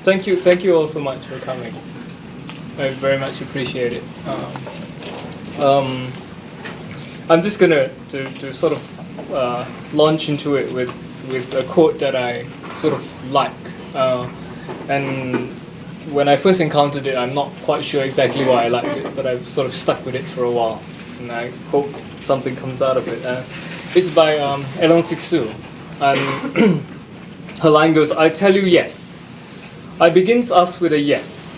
Thank you all so much for coming. I very much appreciate it. I'm just gonna to sort of launch into it with a quote that I sort of like, and when I first encountered it, I'm not quite sure exactly why I liked it, but I've sort of stuck with it for a while, and I hope something comes out of it. It's by Hélène Cixous, and her line goes, "I tell you yes. I begins us with a yes.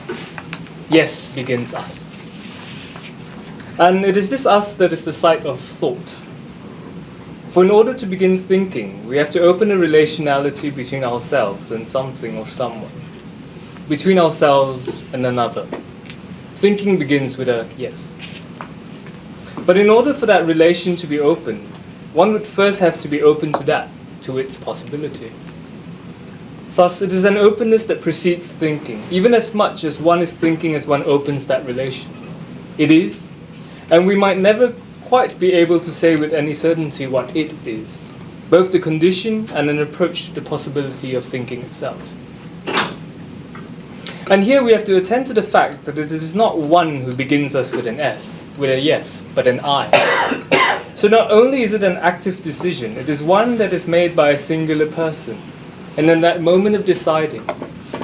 Yes begins us." And it is this us that is the site of thought. For in order to begin thinking, we have to open a relationality between ourselves and something or someone, between ourselves and another. Thinking begins with a yes. But in order for that relation to be opened, one would first have to be open to that, to its possibility. Thus, it is an openness that precedes thinking, even as much as one is thinking as one opens that relation. It is, and we might never quite be able to say with any certainty what it is, both the condition and an approach to the possibility of thinking itself. And here we have to attend to the fact that it is not one who begins us with an S, with a yes, but an I. So not only is it an active decision, it is one that is made by a singular person. And in that moment of deciding,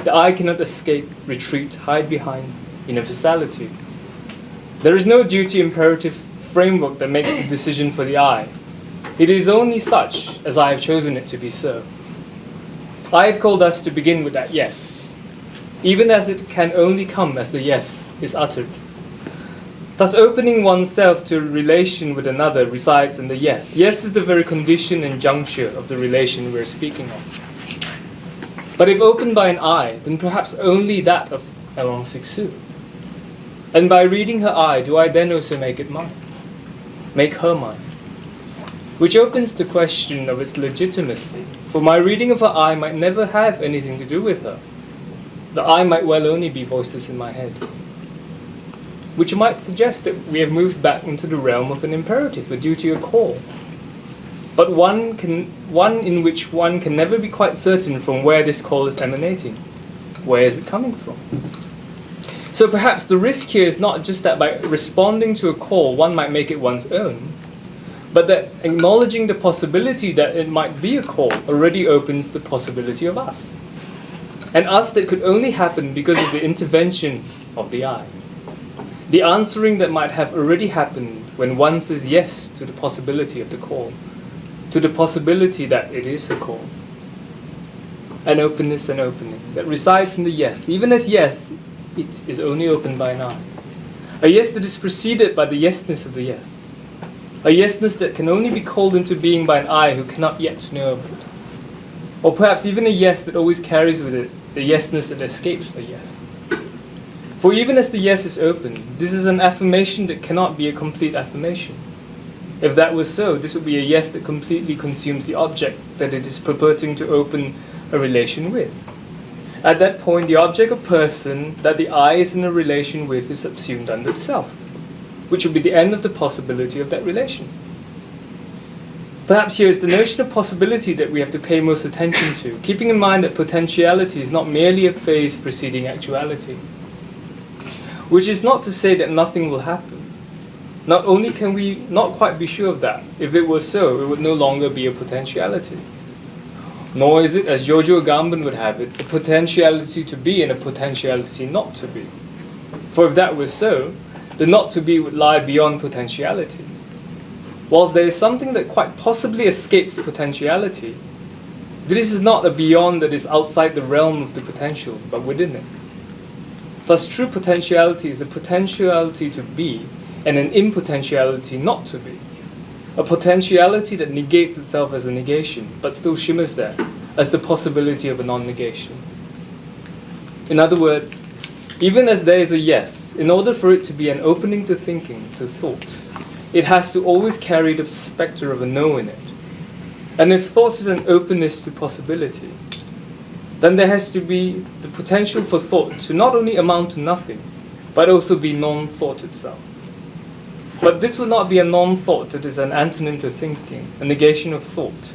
the I cannot escape, retreat, hide behind universality. There is no duty imperative framework that makes the decision for the I. It is only such as I have chosen it to be so. I have called us to begin with that yes, even as it can only come as the yes is uttered. Thus opening oneself to a relation with another resides in the yes. Yes is the very condition and juncture of the relation we are speaking of. But if opened by an I, then perhaps only that of Hélène Cixous. And by reading her I, do I then also make it mine? Make her mine? Which opens the question of its legitimacy, for my reading of her I might never have anything to do with her. The I might well only be voices in my head. Which might suggest that we have moved back into the realm of an imperative, a duty, a call. But one in which one can never be quite certain from where this call is emanating. Where is it coming from? So perhaps the risk here is not just that by responding to a call one might make it one's own, but that acknowledging the possibility that it might be a call already opens the possibility of us. And us that could only happen because of the intervention of the I. The answering that might have already happened when one says yes to the possibility of the call, to the possibility that it is a call. An openness and opening that resides in the yes, even as yes, it is only opened by an I. A yes that is preceded by the yesness of the yes. A yesness that can only be called into being by an I who cannot yet know of it. Or perhaps even a yes that always carries with it the yesness that escapes the yes. For even as the yes is open, this is an affirmation that cannot be a complete affirmation. If that was so, this would be a yes that completely consumes the object that it is purporting to open a relation with. At that point, the object or person that the I is in a relation with is subsumed under the self, which would be the end of the possibility of that relation. Perhaps here is the notion of possibility that we have to pay most attention to, keeping in mind that potentiality is not merely a phase preceding actuality. Which is not to say that nothing will happen. Not only can we not quite be sure of that, if it were so, it would no longer be a potentiality. Nor is it, as Giorgio Agamben would have it, a potentiality to be and a potentiality not to be. For if that were so, the not to be would lie beyond potentiality. Whilst there is something that quite possibly escapes potentiality, this is not a beyond that is outside the realm of the potential, but within it. Thus true potentiality is the potentiality to be, and an impotentiality not to be. A potentiality that negates itself as a negation, but still shimmers there, as the possibility of a non-negation. In other words, even as there is a yes, in order for it to be an opening to thinking, to thought, it has to always carry the spectre of a no in it. And if thought is an openness to possibility, then there has to be the potential for thought to not only amount to nothing, but also be non-thought itself. But this would not be a non-thought that is an antonym to thinking, a negation of thought,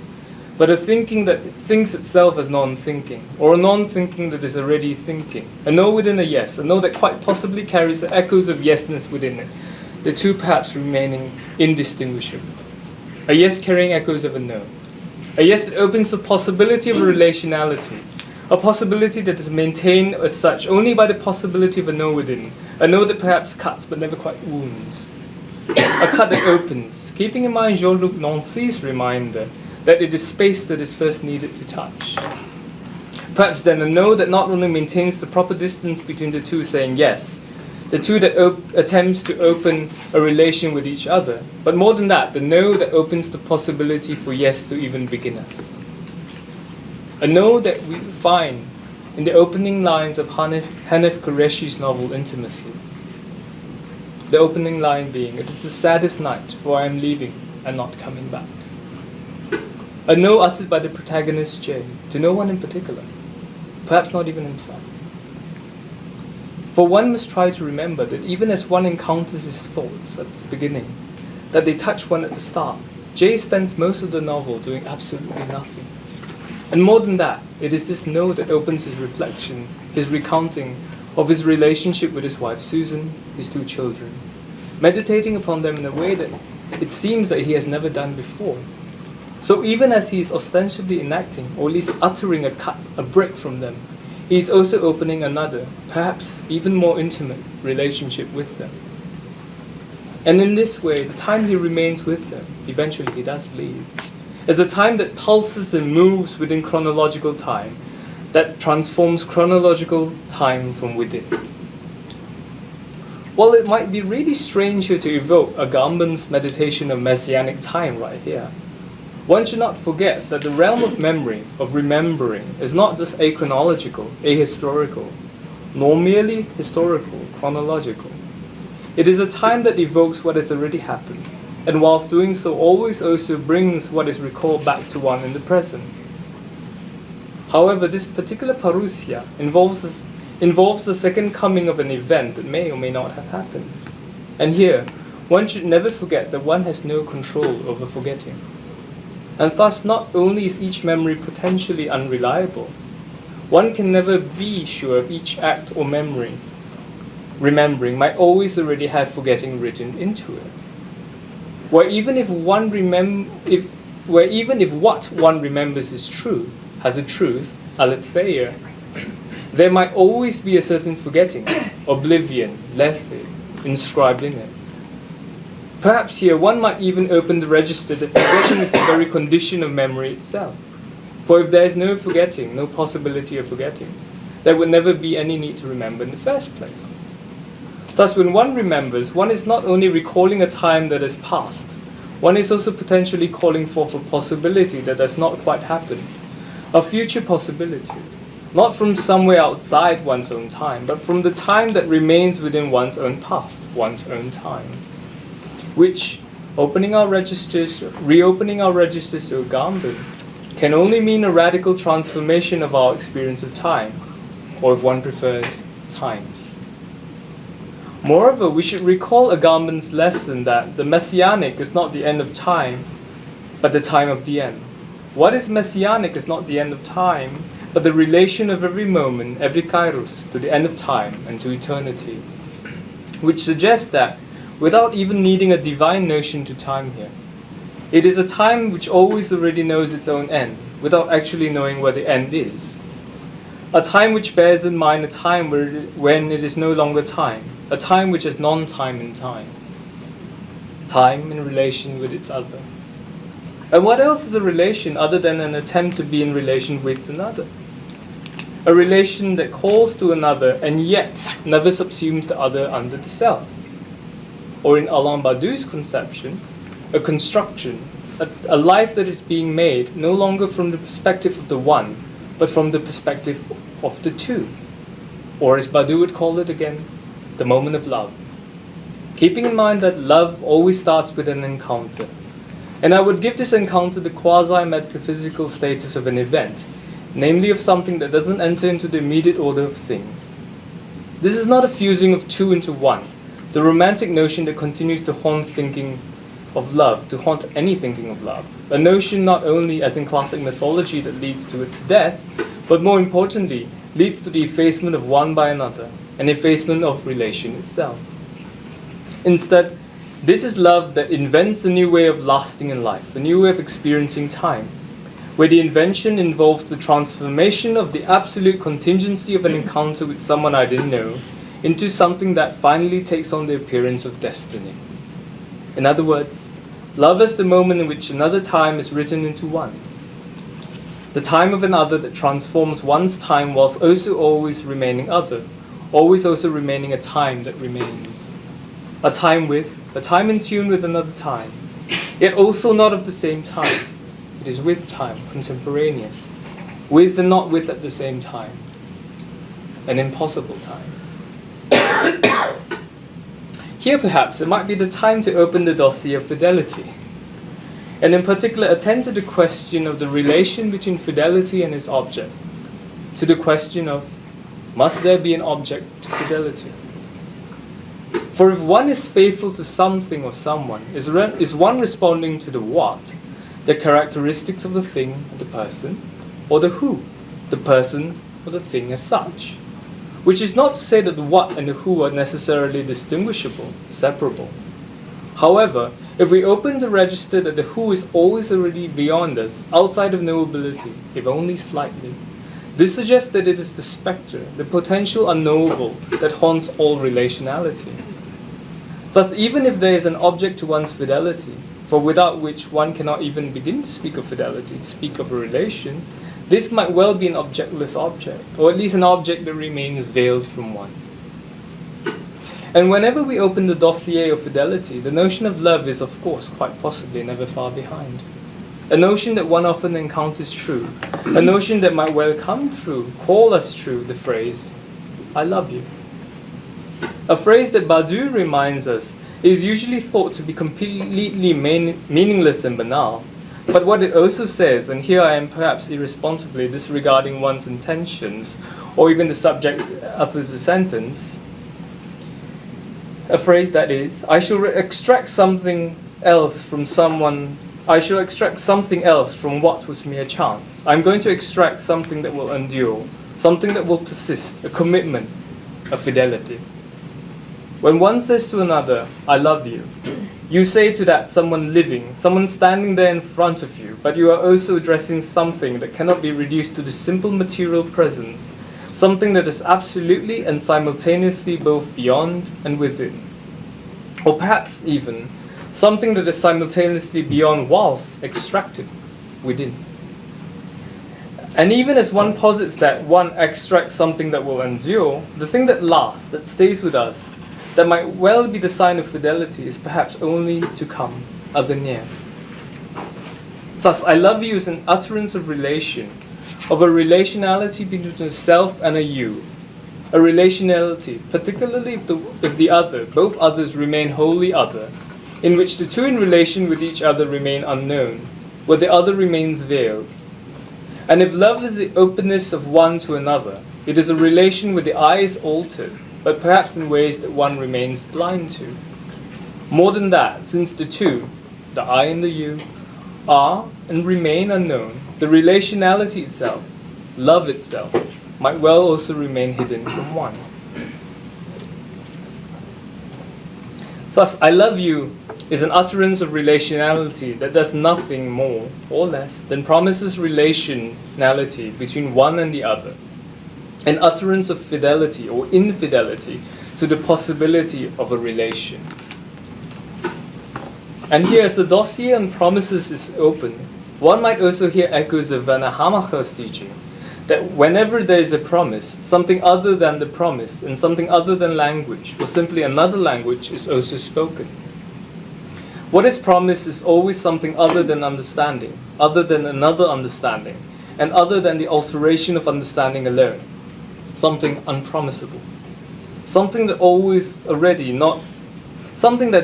but a thinking that thinks itself as non-thinking, or a non-thinking that is already thinking. A no within a yes, a no that quite possibly carries the echoes of yesness within it, the two perhaps remaining indistinguishable. A yes carrying echoes of a no. A yes that opens the possibility of a relationality, a possibility that is maintained as such only by the possibility of a no within, a no that perhaps cuts but never quite wounds. A cut that opens, keeping in mind Jean-Luc Nancy's reminder that it is space that is first needed to touch. Perhaps then a no that not only maintains the proper distance between the two saying yes, the two that attempts to open a relation with each other, but more than that, the no that opens the possibility for yes to even begin us. A no that we find in the opening lines of Hanif Qureshi's novel Intimacy. The opening line being, "It is the saddest night, for I am leaving and not coming back." A no uttered by the protagonist Jay, to no one in particular, perhaps not even himself. For one must try to remember that even as one encounters his thoughts at its beginning, that they touch one at the start, Jay spends most of the novel doing absolutely nothing. And more than that, it is this no that opens his reflection, his recounting of his relationship with his wife Susan, his two children, meditating upon them in a way that it seems that he has never done before. So even as he is ostensibly enacting, or at least uttering a break from them, he is also opening another, perhaps even more intimate, relationship with them. And in this way, the time he remains with them, eventually he does leave, is a time that pulses and moves within chronological time, that transforms chronological time from within. While it might be really strange here to evoke Agamben's meditation of messianic time right here, one should not forget that the realm of memory, of remembering, is not just achronological, ahistorical, nor merely historical, chronological. It is a time that evokes what has already happened, and whilst doing so always also brings what is recalled back to one in the present. However, this particular parousia involves the second coming of an event that may or may not have happened. And here, one should never forget that one has no control over forgetting. And thus, not only is each memory potentially unreliable, one can never be sure of each act or memory. Remembering might always already have forgetting written into it. Where even if what one remembers is true, has a truth, aletheia, there might always be a certain forgetting, oblivion, lethe, inscribed in it. Perhaps here one might even open the register that forgetting is the very condition of memory itself. For if there is no forgetting, no possibility of forgetting, there would never be any need to remember in the first place. Thus, when one remembers, one is not only recalling a time that has passed, one is also potentially calling forth a possibility that has not quite happened, a future possibility, not from somewhere outside one's own time, but from the time that remains within one's own past, one's own time, which, reopening our registers to Agamben, can only mean a radical transformation of our experience of time, or if one prefers, times. Moreover, we should recall Agamben's lesson that the messianic is not the end of time, but the time of the end. What is messianic is not the end of time, but the relation of every moment, every kairos, to the end of time and to eternity, which suggests that, without even needing a divine notion to time here, it is a time which always already knows its own end, without actually knowing where the end is. A time which bears in mind a time when it is no longer time, a time which is non-time in time. Time in relation with its other. And what else is a relation other than an attempt to be in relation with another? A relation that calls to another and yet never subsumes the other under the self. Or in Alain Badiou's conception, a construction, a life that is being made no longer from the perspective of the one, but from the perspective of the two. Or as Badiou would call it again, the moment of love. Keeping in mind that love always starts with an encounter. And I would give this encounter the quasi-metaphysical status of an event, namely of something that doesn't enter into the immediate order of things. This is not a fusing of two into one, the romantic notion that continues to haunt thinking of love to haunt any thinking of love. A notion not only, as in classic mythology, that leads to its death, but more importantly, leads to the effacement of one by another, an effacement of relation itself. Instead, this is love that invents a new way of lasting in life, a new way of experiencing time, where the invention involves the transformation of the absolute contingency of an encounter with someone I didn't know into something that finally takes on the appearance of destiny. In other words, love is the moment in which another time is written into one. The time of another that transforms one's time whilst also always remaining other, always also remaining a time that remains. A time in tune with another time, yet also not of the same time. It is with time, contemporaneous, with and not with at the same time, an impossible time. Here perhaps it might be the time to open the dossier of fidelity, and in particular attend to the question of the relation between fidelity and its object, to the question of, must there be an object to fidelity? For if one is faithful to something or someone, is one responding to the what, the characteristics of the thing or the person, or the who, the person or the thing as such? Which is not to say that the what and the who are necessarily distinguishable, separable. However, if we open the register that the who is always already beyond us, outside of knowability, if only slightly, this suggests that it is the spectre, the potential unknowable, that haunts all relationality. Thus, even if there is an object to one's fidelity, for without which one cannot even begin to speak of fidelity, speak of a relation, this might well be an objectless object, or at least an object that remains veiled from one. And whenever we open the dossier of fidelity, the notion of love is, of course, quite possibly never far behind. A notion that one often encounters true, a notion that might well come true, call us true, the phrase, I love you. A phrase that Badiou reminds us is usually thought to be completely meaningless and banal. But what it also says, and here I am perhaps irresponsibly disregarding one's intentions, or even the subject utters a sentence, a phrase that is, I shall extract something else from someone, I shall extract something else from what was mere chance. I'm going to extract something that will endure, something that will persist, a commitment, a fidelity. When one says to another, I love you, you say to that someone living, someone standing there in front of you, but you are also addressing something that cannot be reduced to the simple material presence, something that is absolutely and simultaneously both beyond and within. Or perhaps even, something that is simultaneously beyond whilst extracted within. And even as one posits that one extracts something that will endure, the thing that lasts, that stays with us, that might well be the sign of fidelity is perhaps only to come, a veneer. Thus, I love you is an utterance of relation, of a relationality between a self and a you. A relationality, particularly if the other, both others remain wholly other, in which the two in relation with each other remain unknown, where the other remains veiled. And if love is the openness of one to another, it is a relation where the eye is altered, but perhaps in ways that one remains blind to. More than that, since the two, the I and the you, are and remain unknown, the relationality itself, love itself, might well also remain hidden from one. Thus, I love you is an utterance of relationality that does nothing more or less than promises relationality between one and the other. An utterance of fidelity or infidelity to the possibility of a relation. And here, as the dossier on promises is open, one might also hear echoes of Werner Hamacher's teaching that whenever there is a promise, something other than the promise and something other than language, or simply another language, is also spoken. What is promised is always something other than understanding, other than another understanding, and other than the alteration of understanding alone. Something unpromisable, something that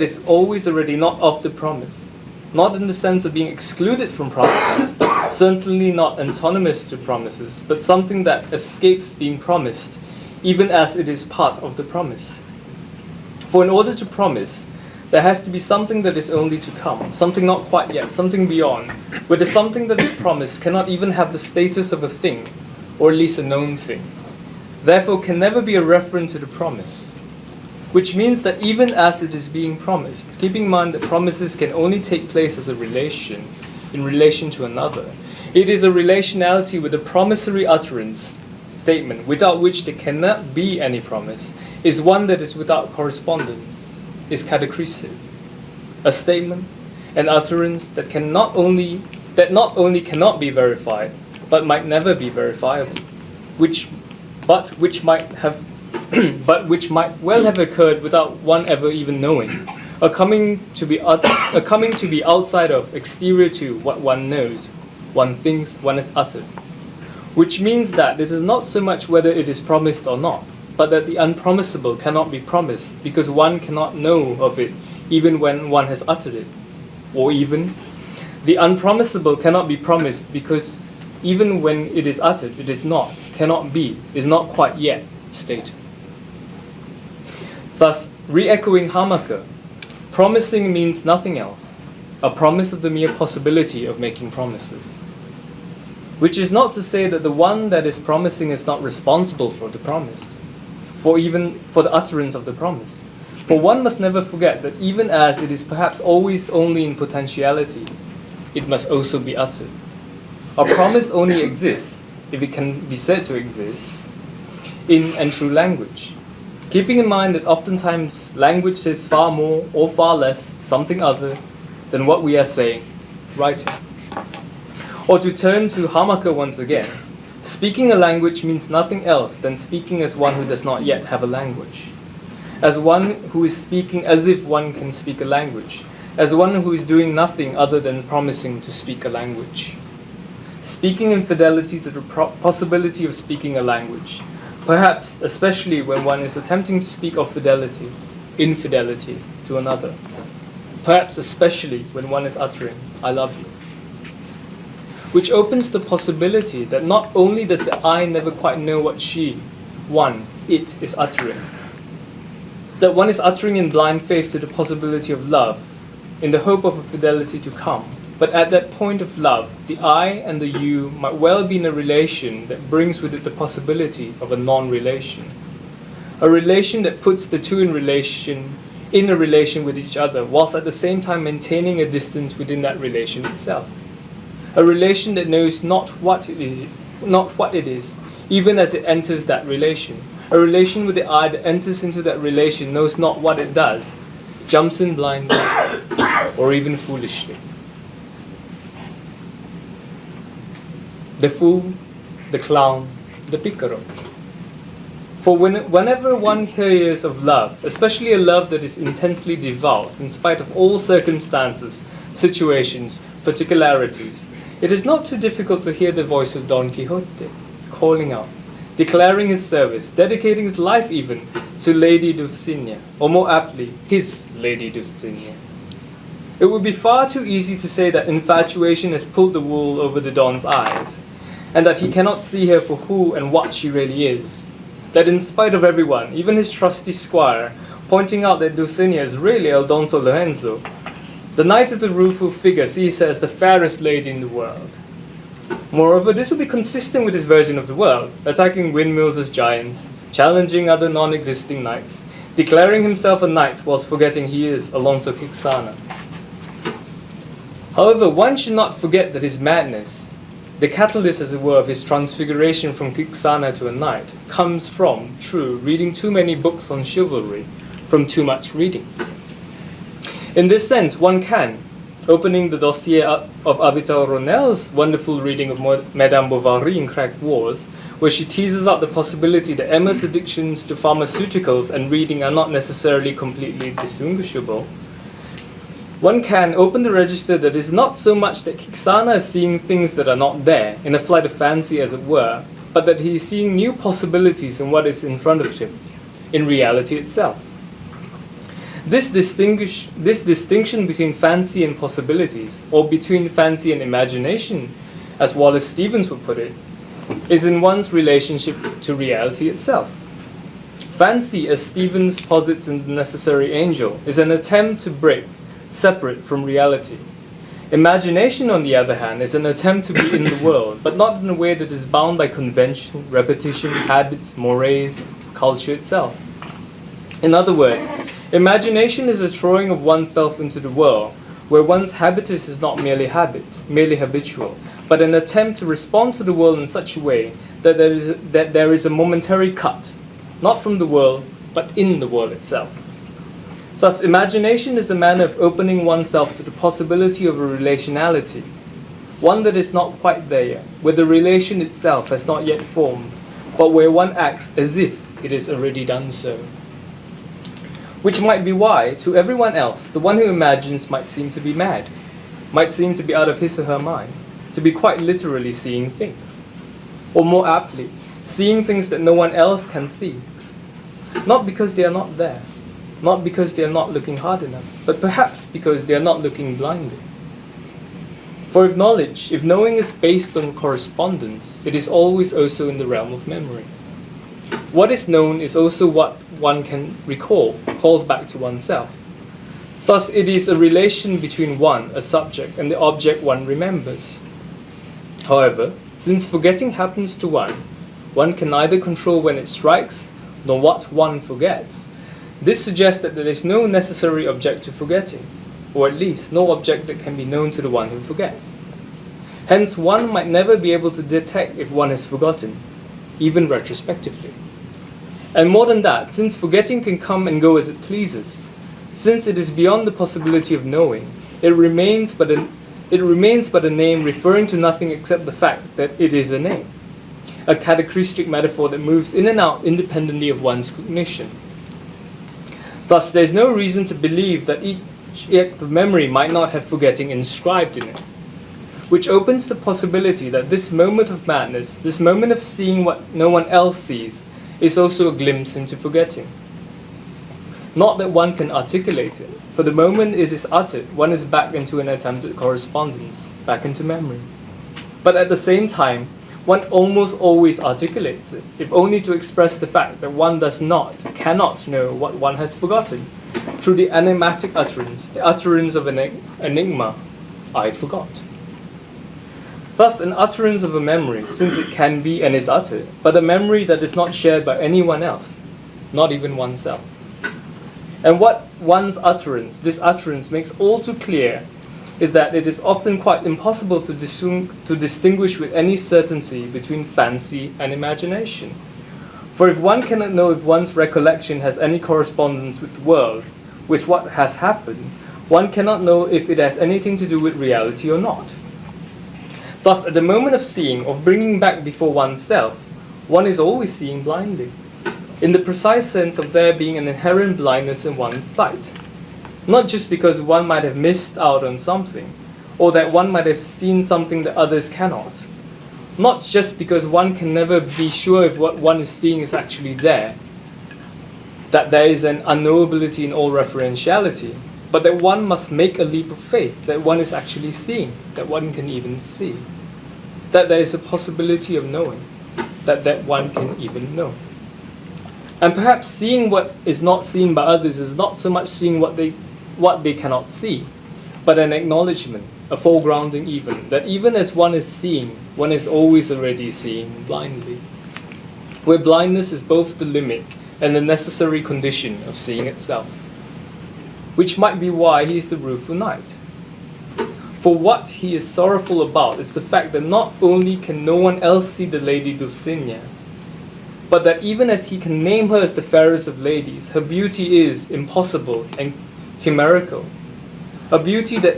is always already not of the promise, not in the sense of being excluded from promises, certainly not antonymous to promises, but something that escapes being promised, even as it is part of the promise. For in order to promise, There has to be something that is only to come, something not quite yet, something beyond, where the something that is promised cannot even have the status of a thing, or at least a known thing. Therefore can never be a referent to the promise. Which means that even as it is being promised, keeping in mind that promises can only take place as a relation, in relation to another, it is a relationality with a promissory utterance statement, without which there cannot be any promise, is one that is without correspondence, is catachrisic. A statement, an utterance that not only cannot be verified, but might never be verifiable, which might well have occurred without one ever even knowing, a coming to be outside of, exterior to what one knows, one thinks, one has uttered. Which means that it is not so much whether it is promised or not, but that the unpromisable cannot be promised because one cannot know of it even when one has uttered it. Or even, the unpromisable cannot be promised because even when it is uttered, it is not, cannot be, is not quite yet stated. Thus, re-echoing Hamacher, promising means nothing else, a promise of the mere possibility of making promises. Which is not to say that the one that is promising is not responsible for the promise, for the utterance of the promise. For one must never forget that even as it is perhaps always only in potentiality, it must also be uttered. A promise only exists, if it can be said to exist, in and through language. Keeping in mind that oftentimes language says far more or far less something other than what we are saying, writing. Or to turn to Hamacher once again, speaking a language means nothing else than speaking as one who does not yet have a language. As one who is speaking as if one can speak a language. As one who is doing nothing other than promising to speak a language. Speaking in fidelity to the possibility of speaking a language. Perhaps especially when one is attempting to speak of fidelity, infidelity to another. Perhaps especially when one is uttering, I love you. Which opens the possibility that not only does the I never quite know what it is uttering, that one is uttering in blind faith to the possibility of love, in the hope of a fidelity to come, but at that point of love, the I and the you might well be in a relation that brings with it the possibility of a non-relation. A relation that puts the two in a relation with each other, whilst at the same time maintaining a distance within that relation itself. A relation that knows not what it is, even as it enters that relation. A relation with the I that enters into that relation knows not what it does, jumps in blindly, or even foolishly. The fool, the clown, the picaro. For whenever one hears of love, especially a love that is intensely devout, in spite of all circumstances, situations, particularities, it is not too difficult to hear the voice of Don Quixote, calling out, declaring his service, dedicating his life even to Lady Dulcinea, or more aptly, his Lady Dulcinea. It would be far too easy to say that infatuation has pulled the wool over the Don's eyes, and that he cannot see her for who and what she really is. That in spite of everyone, even his trusty squire, pointing out that Dulcinea is really El Donzo Lorenzo, the knight of the rueful figure sees her as the fairest lady in the world. Moreover, this would be consistent with his version of the world, attacking windmills as giants, challenging other non-existing knights, declaring himself a knight whilst forgetting he is Alonso Quixana. However, one should not forget that his madness, the catalyst as it were of his transfiguration from Quixana to a knight, comes from, true, reading too many books on chivalry, from too much reading. In this sense, one can, opening the dossier of Avital Ronell's wonderful reading of Madame Bovary in Cracked Wars, where she teases out the possibility that Emma's addictions to pharmaceuticals and reading are not necessarily completely distinguishable, one can open the register that is not so much that Quixana is seeing things that are not there, in a flight of fancy as it were, but that he is seeing new possibilities in what is in front of him, in reality itself. This distinction between fancy and possibilities, or between fancy and imagination, as Wallace Stevens would put it, is in one's relationship to reality itself. Fancy, as Stevens posits in The Necessary Angel, is an attempt to break, separate from reality. Imagination, on the other hand, is an attempt to be in the world, but not in a way that is bound by convention, repetition, habits, mores, culture itself. In other words, imagination is a throwing of oneself into the world, where one's habitus is not merely habit, merely habitual, but an attempt to respond to the world in such a way that there is a momentary cut, not from the world, but in the world itself. Thus, imagination is a manner of opening oneself to the possibility of a relationality, one that is not quite there yet, where the relation itself has not yet formed, but where one acts as if it is already done so. Which might be why, to everyone else, the one who imagines might seem to be mad, might seem to be out of his or her mind, to be quite literally seeing things. Or more aptly, seeing things that no one else can see. Not because they are not there, not because they are not looking hard enough, but perhaps because they are not looking blindly. For if knowing is based on correspondence, it is always also in the realm of memory. What is known is also what one can recall, calls back to oneself. Thus, it is a relation between one, a subject, and the object one remembers. However, since forgetting happens to one can neither control when it strikes, nor what one forgets. This suggests that there is no necessary object to forgetting, or at least no object that can be known to the one who forgets. Hence, one might never be able to detect if one has forgotten, even retrospectively. And more than that, since forgetting can come and go as it pleases, since it is beyond the possibility of knowing, it remains but a name referring to nothing except the fact that it is a name, a catachristic metaphor that moves in and out independently of one's cognition. Thus, there is no reason to believe that each act of memory might not have forgetting inscribed in it, which opens the possibility that this moment of madness, this moment of seeing what no one else sees, is also a glimpse into forgetting. Not that one can articulate it, for the moment it is uttered, one is back into an attempt at correspondence, back into memory. But at the same time, one almost always articulates it, if only to express the fact that one cannot know what one has forgotten, through the enigmatic utterance, the utterance of an enigma, I forgot. Thus, an utterance of a memory, since it can be and is uttered, but a memory that is not shared by anyone else, not even oneself. And what one's utterance, this utterance, makes all too clear is that it is often quite impossible to distinguish with any certainty between fancy and imagination. For if one cannot know if one's recollection has any correspondence with the world, with what has happened, one cannot know if it has anything to do with reality or not. Thus, at the moment of seeing, of bringing back before oneself, one is always seeing blindly, in the precise sense of there being an inherent blindness in one's sight. Not just because one might have missed out on something, or that one might have seen something that others cannot. Not just because one can never be sure if what one is seeing is actually there, that there is an unknowability in all referentiality, but that one must make a leap of faith that one is actually seeing, that one can even see, that there is a possibility of knowing, that one can even know. And perhaps seeing what is not seen by others is not so much seeing what they cannot see, but an acknowledgement, a foregrounding even, that even as one is seeing, one is always already seeing blindly, where blindness is both the limit and the necessary condition of seeing itself, which might be why he is the rueful knight. For what he is sorrowful about is the fact that not only can no one else see the lady Dulcinea, but that even as he can name her as the fairest of ladies, her beauty is impossible and chimerical, a beauty that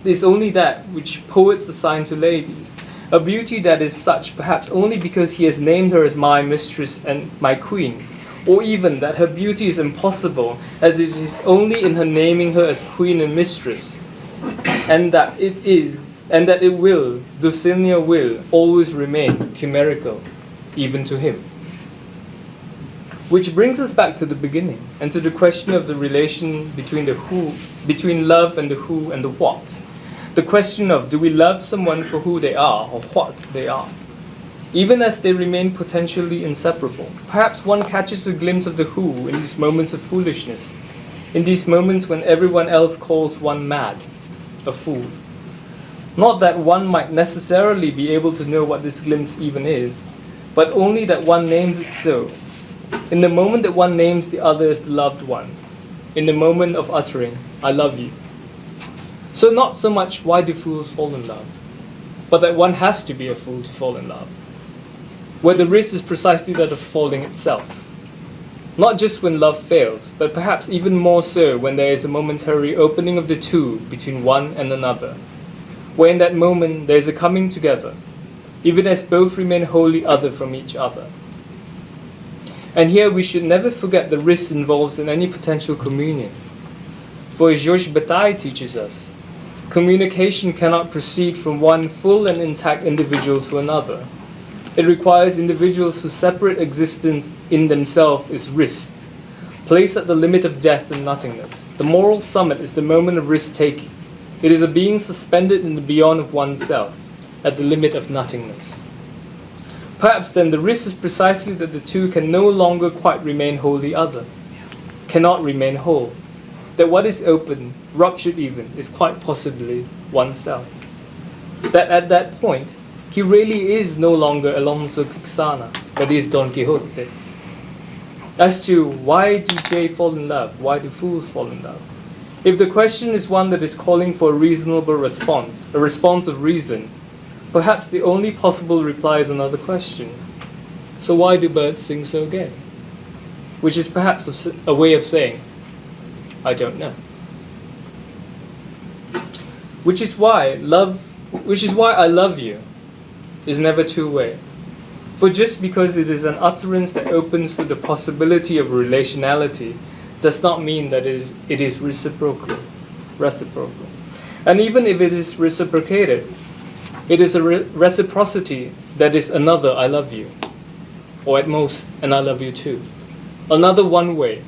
is only that which poets assign to ladies, a beauty that is such perhaps only because he has named her as my mistress and my queen, or even that her beauty is impossible as it is only in her naming her as queen and mistress, and that it will, Dulcinea will, always remain chimerical, even to him. Which brings us back to the beginning, and to the question of the relation between between love and the who and the what. The question of, do we love someone for who they are or what they are? even as they remain potentially inseparable. Perhaps one catches a glimpse of the who in these moments of foolishness, in these moments when everyone else calls one mad, a fool. Not that one might necessarily be able to know what this glimpse even is, but only that one names it so, in the moment that one names the other as the loved one, in the moment of uttering, I love you. So not so much why do fools fall in love, but that one has to be a fool to fall in love, where the risk is precisely that of falling itself. Not just when love fails, but perhaps even more so when there is a momentary opening of the two between one and another, where in that moment there is a coming together, even as both remain wholly other from each other. And here we should never forget the risks involved in any potential communion. For as Georges Bataille teaches us, communication cannot proceed from one full and intact individual to another. It requires individuals whose separate existence in themselves is risked, placed at the limit of death and nothingness. The moral summit is the moment of risk-taking. It is a being suspended in the beyond of oneself, at the limit of nothingness. Perhaps then the risk is precisely that the two can no longer quite remain wholly other, cannot remain whole, that what is open, ruptured even, is quite possibly oneself. That at that point, he really is no longer Alonso Quixana, but is Don Quixote. As to why do they fall in love, why do fools fall in love? If the question is one that is calling for a reasonable response, a response of reason, perhaps the only possible reply is another question. So why do birds sing so gay? Which is perhaps a way of saying, I don't know. Which is why I love you is never two-way. For just because it is an utterance that opens to the possibility of relationality does not mean that it is reciprocal. And even if it is reciprocated, it is a reciprocity that is another I love you, or at most an I love you too. Another one way,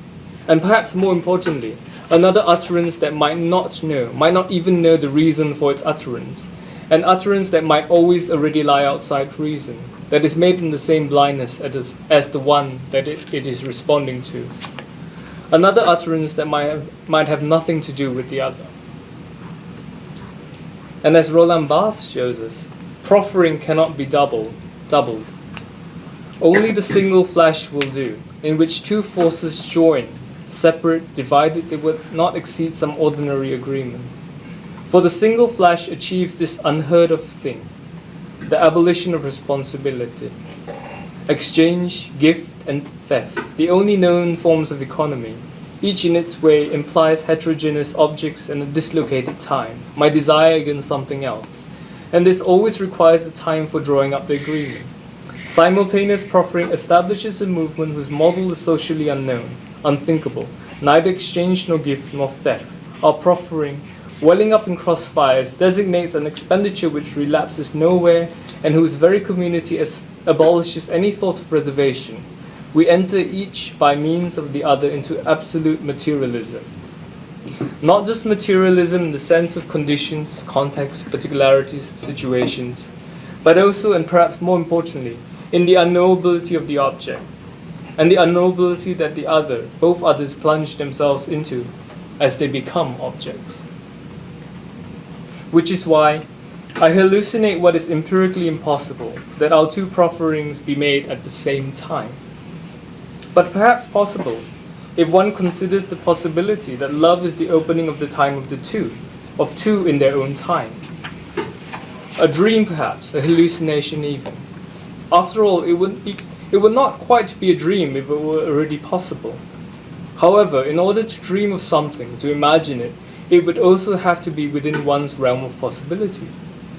and perhaps more importantly, another utterance that might not even know the reason for its utterance, an utterance that might always already lie outside reason, that is made in the same blindness as the one that it is responding to. Another utterance that might have nothing to do with the other. And as Roland Barthes shows us, proffering cannot be doubled. Only the single flash will do, in which two forces join, separate, divided, they would not exceed some ordinary agreement. For the single flash achieves this unheard of thing, the abolition of responsibility, exchange, gift, and theft, the only known forms of economy, each in its way implies heterogeneous objects and a dislocated time, my desire against something else, and this always requires the time for drawing up the agreement. Simultaneous proffering establishes a movement whose model is socially unknown, unthinkable, neither exchange nor gift nor theft. Our proffering, welling up in crossfires, designates an expenditure which relapses nowhere and whose very community abolishes any thought of reservation. We enter each by means of the other into absolute materialism. Not just materialism in the sense of conditions, contexts, particularities, situations, but also, and perhaps more importantly, in the unknowability of the object, and the unknowability that the other, both others, plunge themselves into as they become objects. Which is why I hallucinate what is empirically impossible, that our two profferings be made at the same time. But perhaps possible, if one considers the possibility that love is the opening of the time of the two, of two in their own time. A dream perhaps, a hallucination even. After all, it would not quite be a dream if it were already possible. However, in order to dream of something, to imagine it, it would also have to be within one's realm of possibility.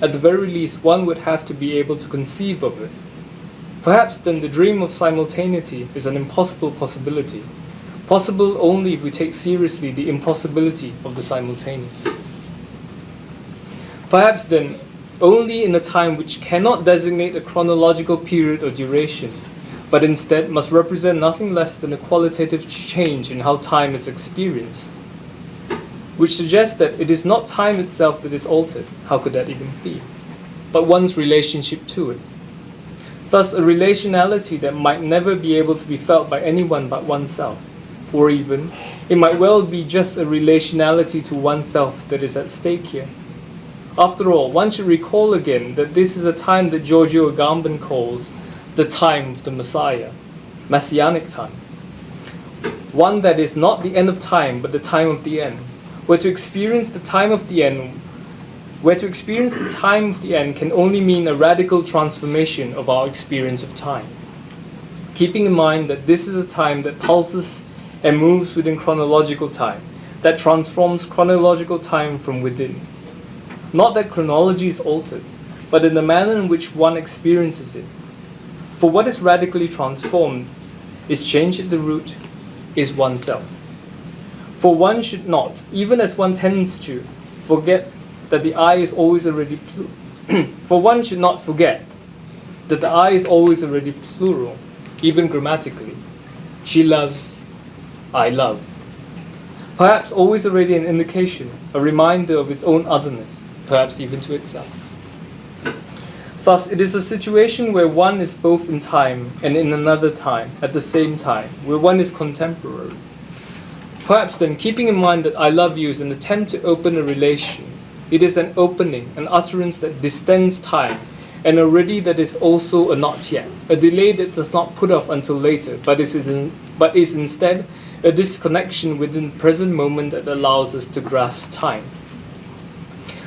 At the very least, one would have to be able to conceive of it. Perhaps then the dream of simultaneity is an impossible possibility, possible only if we take seriously the impossibility of the simultaneous. Perhaps then, only in a time which cannot designate a chronological period or duration, but instead must represent nothing less than a qualitative change in how time is experienced, which suggests that it is not time itself that is altered, how could that even be, but one's relationship to it. Thus, a relationality that might never be able to be felt by anyone but oneself. Or even, it might well be just a relationality to oneself that is at stake here. After all, one should recall again that this is a time that Giorgio Agamben calls the time of the Messiah, Messianic time. One that is not the end of time, but the time of the end. Where to experience the time of the end can only mean a radical transformation of our experience of time. Keeping in mind that this is a time that pulses and moves within chronological time, that transforms chronological time from within. Not that chronology is altered, but in the manner in which one experiences it. For what is radically transformed is changed at the root, is oneself. For one should not, even as one tends to, forget that the I is always already for one should not forget that the I is always already plural, even grammatically. She loves, I love. Perhaps always already an indication, a reminder of its own otherness, perhaps even to itself. Thus, it is a situation where one is both in time and in another time at the same time, where one is contemporary. Perhaps then, keeping in mind that I love you is an attempt to open a relation. It is an opening, an utterance that distends time, and a ready that is also a not yet, a delay that does not put off until later, but is instead a disconnection within the present moment that allows us to grasp time.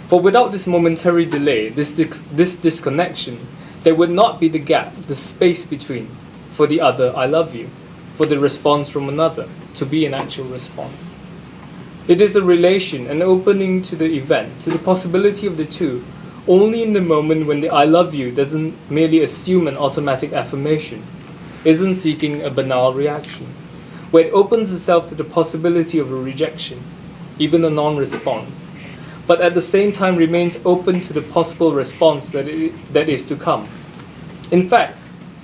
For without this momentary delay, this disconnection, there would not be the gap, the space between, for the other I love you, for the response from another, to be an actual response. It is a relation, an opening to the event, to the possibility of the two, only in the moment when the I love you doesn't merely assume an automatic affirmation, isn't seeking a banal reaction, where it opens itself to the possibility of a rejection, even a non-response, but at the same time remains open to the possible response that is to come. In fact,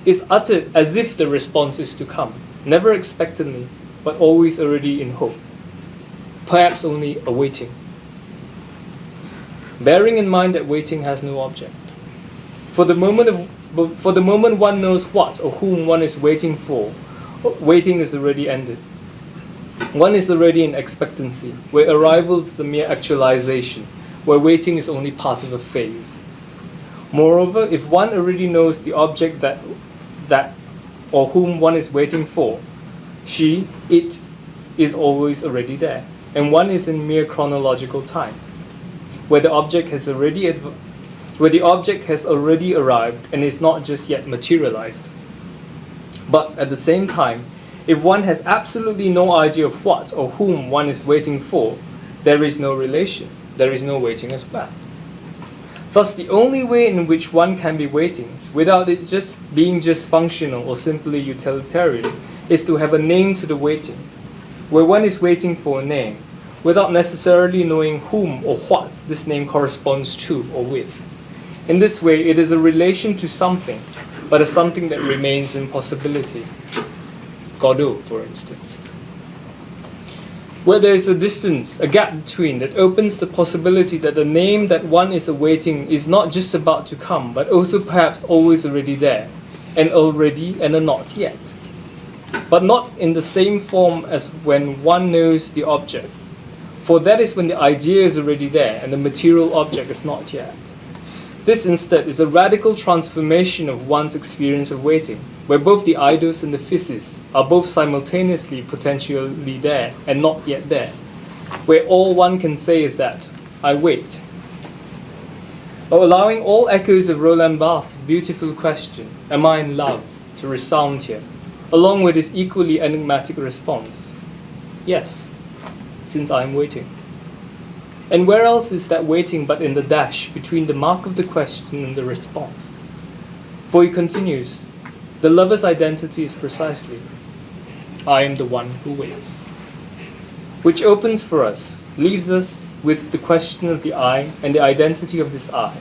is uttered as if the response is to come, never expectantly, but always already in hope, perhaps only awaiting. Bearing in mind that waiting has no object. For the moment one knows what or whom one is waiting for, waiting is already ended. One is already in expectancy, where arrival is the mere actualization, where waiting is only part of a phase. Moreover, if one already knows the object that or whom one is waiting for, it is always already there, and one is in mere chronological time, where the object has already arrived and is not just yet materialized. But at the same time, if one has absolutely no idea of what or whom one is waiting for, there is no relation, there is no waiting as well. Thus, the only way in which one can be waiting, without it just being functional or simply utilitarian, is to have a name to the waiting, where one is waiting for a name, without necessarily knowing whom or what this name corresponds to or with. In this way, it is a relation to something, but a something that remains in possibility. Godot, for instance. Where there is a distance, a gap between, that opens the possibility that the name that one is awaiting is not just about to come, but also perhaps always already there, and already and a not yet. But not in the same form as when one knows the object, for that is when the idea is already there and the material object is not yet. This instead is a radical transformation of one's experience of waiting, where both the eidos and the physis are both simultaneously potentially there and not yet there, where all one can say is that, I wait. Or allowing all echoes of Roland Barthes' beautiful question, am I in love, to resound here, along with his equally enigmatic response, yes, since I am waiting. And where else is that waiting but in the dash between the mark of the question and the response? For he continues, the lover's identity is precisely, I am the one who waits. Which opens for us, leaves us with the question of the I and the identity of this I.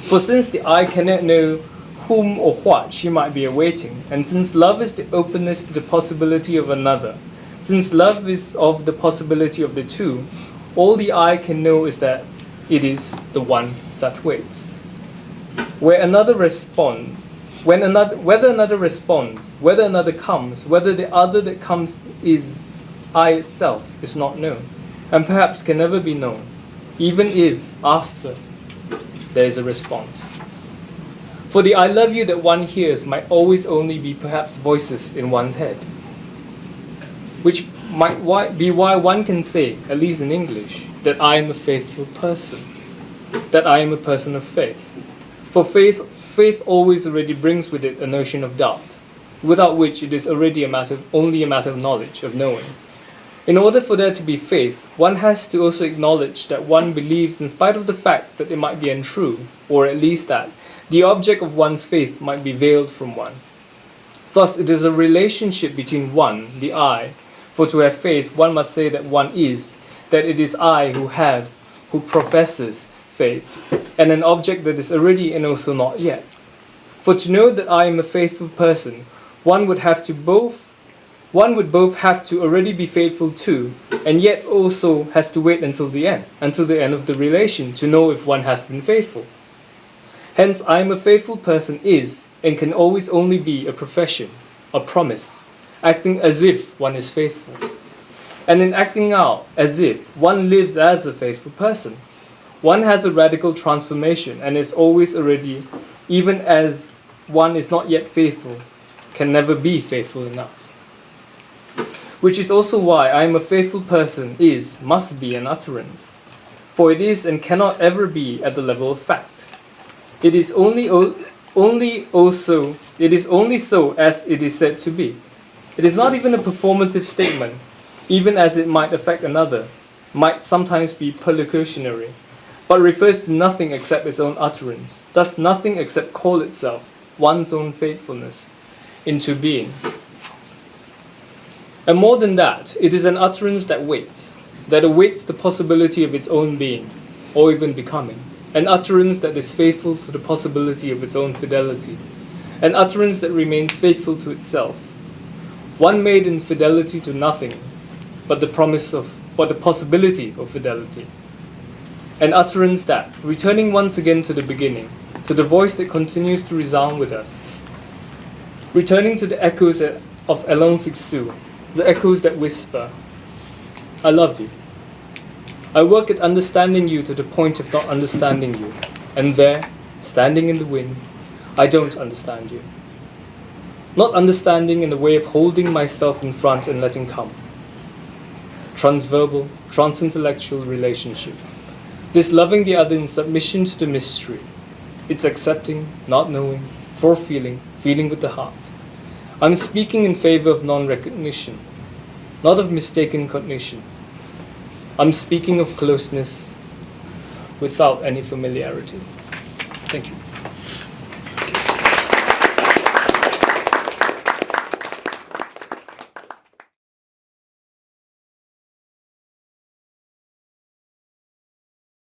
For since the I cannot know whom or what she might be awaiting, and since love is the openness to the possibility of another, since love is of the possibility of the two, all the I can know is that it is the one that waits. Where another response, whether another responds, whether another comes, whether the other that comes is I itself is not known, and perhaps can never be known, even if after there is a response. For the I love you that one hears might always only be perhaps voices in one's head, which might be why one can say, at least in English, that I am a faithful person, that I am a person of faith. For faith always already brings with it a notion of doubt, without which it is already only a matter of knowledge, of knowing. In order for there to be faith, one has to also acknowledge that one believes in spite of the fact that it might be untrue, or at least that the object of one's faith might be veiled from one. Thus, it is a relationship between one, the I, for to have faith, one must say that one is, that it is I who professes faith, and an object that is already and also not yet. For to know that I am a faithful person, one would both have to already be faithful too, and yet also has to wait until the end of the relation to know if one has been faithful. Hence, I am a faithful person is, and can always only be a profession, a promise, acting as if one is faithful. And in acting out as if one lives as a faithful person, one has a radical transformation and is always already, even as one is not yet faithful, can never be faithful enough. Which is also why I am a faithful person must be an utterance. For it is and cannot ever be at the level of fact. It is only so as it is said to be. It is not even a performative statement, even as it might affect another, might sometimes be perlocutionary, but refers to nothing except its own utterance, thus nothing except call itself, one's own faithfulness, into being. And more than that, it is an utterance that awaits the possibility of its own being, or even becoming, an utterance that is faithful to the possibility of its own fidelity, an utterance that remains faithful to itself, one made in fidelity to nothing, but the possibility of fidelity. An utterance that, returning once again to the beginning, to the voice that continues to resound with us, returning to the echoes of Hélène Cixous, the echoes that whisper, I love you. I work at understanding you to the point of not understanding you, and there, standing in the wind, I don't understand you. Not understanding in the way of holding myself in front and letting come. Transverbal, transintellectual relationship. This loving the other in submission to the mystery. It's accepting, not knowing, forefeeling, feeling with the heart. I'm speaking in favor of non-recognition, not of mistaken cognition. I'm speaking of closeness without any familiarity.